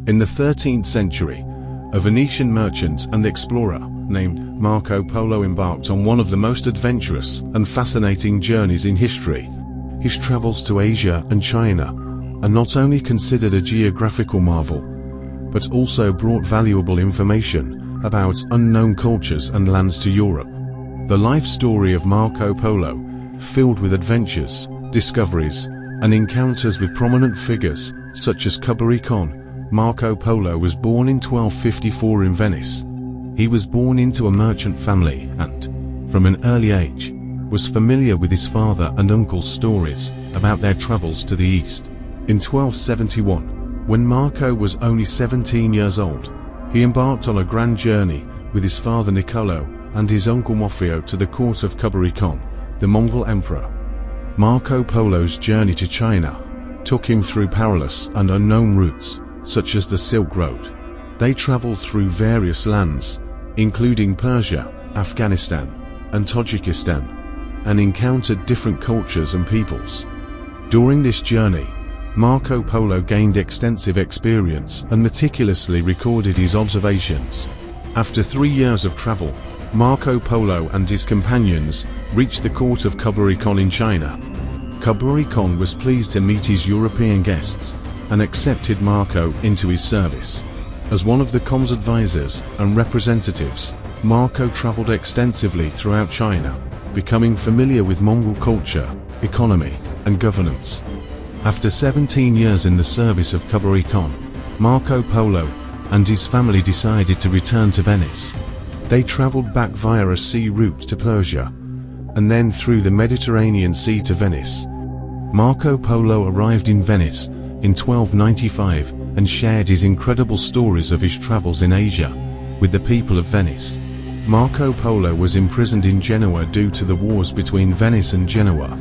In the 13th century, a Venetian merchant and explorer named Marco Polo embarked on one of the most adventurous and fascinating journeys in history. His travels to Asia and China are not only considered a geographical marvel, but also brought valuable information about unknown cultures and lands to Europe. The life story of Marco Polo, filled with adventures, discoveries, and encounters with prominent figures such as Kublai Khan. Marco Polo was born in 1254 in Venice. He was born into a merchant family and, from an early age, was familiar with his father and uncle's stories about their travels to the east. In 1271, when Marco was only 17 years old, he embarked on a grand journey with his father Niccolo and his uncle Moffio to the court of Kublai Khan, the Mongol emperor. Marco Polo's journey to China took him through perilous and unknown routes, such as the Silk Road. They traveled through various lands, including Persia, Afghanistan, and Tajikistan, and encountered different cultures and peoples. During this journey, Marco Polo gained extensive experience and meticulously recorded his observations. After 3 years of travel, Marco Polo and his companions reached the court of Kublai Khan in China. Kublai Khan was pleased to meet his European guests and accepted Marco into his service. As one of the Khan's advisors and representatives, Marco traveled extensively throughout China, becoming familiar with Mongol culture, economy, and governance. After 17 years in the service of Kublai Khan, Marco Polo and his family decided to return to Venice. They traveled back via a sea route to Persia, and then through the Mediterranean Sea to Venice. Marco Polo arrived in Venice in 1295 and shared his incredible stories of his travels in Asia with the people of Venice. Marco Polo was imprisoned in Genoa due to the wars between Venice and Genoa,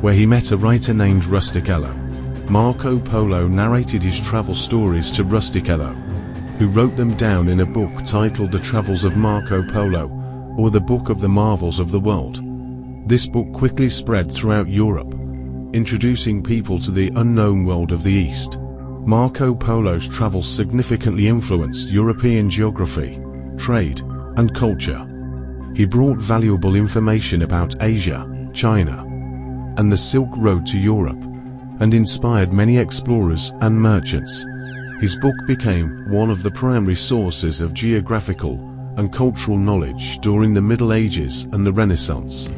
where he met a writer named Rustichello. Marco Polo narrated his travel stories to Rustichello, who wrote them down in a book titled The Travels of Marco Polo, or the Book of the Marvels of the World. This book quickly spread throughout Europe, introducing people to the unknown world of the East. Marco Polo's travels significantly influenced European geography, trade, and culture. He brought valuable information about Asia, China, and the Silk Road to Europe, and inspired many explorers and merchants. His book became one of the primary sources of geographical and cultural knowledge during the Middle Ages and the Renaissance.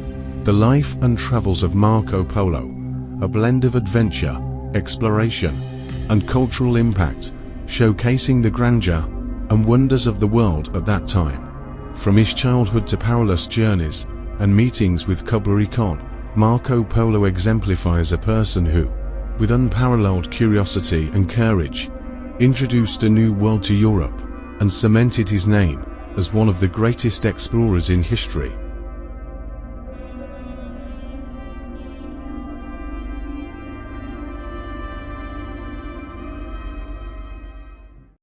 The life and travels of Marco Polo, a blend of adventure, exploration, and cultural impact, showcasing the grandeur and wonders of the world at that time. From his childhood to perilous journeys and meetings with Kublai Khan, Marco Polo exemplifies a person who, with unparalleled curiosity and courage, introduced a new world to Europe and cemented his name as one of the greatest explorers in history.